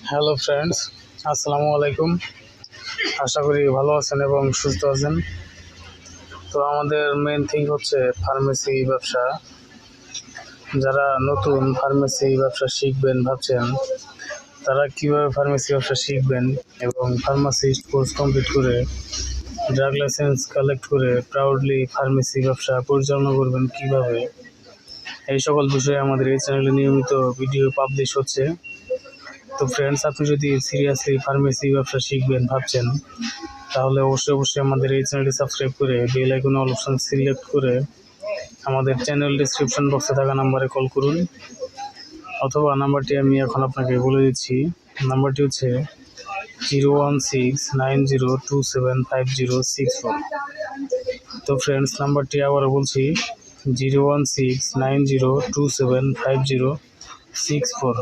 Hello friends, আসসালামু আলাইকুম। আশা করি ভালো আছেন এবং সুস্থ আছেন। তো আমাদের মেন থিং হচ্ছে ফার্মেসি ব্যবসা। যারা নতুন ফার্মেসি ব্যবসা শিখবেন ভাবছেন, তারা কিভাবে ফার্মেসি ব্যবসা শিখবেন এবং ফার্মাসিস্ট কোর্স কমপ্লিট করে ড্রাগ লাইসেন্স কালেক্ট করে প্রাউডলি ফার্মেসি ব্যবসা পরিচালনা করবেন কিভাবে, এই সকল বিষয়ে আমাদের এই চ্যানেলে নিয়মিত ভিডিও পাবলিশ হচ্ছে। তো ফ্রেন্ডস, আপনি যদি সিরিয়াসলি ফার্মেসি ব্যবসা শিখবেন ভাবছেন, তাহলে অবশ্যই আমাদের এই চ্যানেলটি সাবস্ক্রাইব করে bell icon all option select করে আমাদের চ্যানেল ডিসক্রিপশন বক্সে থাকা নাম্বারে কল করুন, অথবা নাম্বারটি আমি এখন আপনাকে বলে দিচ্ছি। নাম্বারটি হচ্ছে 01690275064। তো ফ্রেন্ডস, নাম্বারটি আবারও বলছি, 01690275064।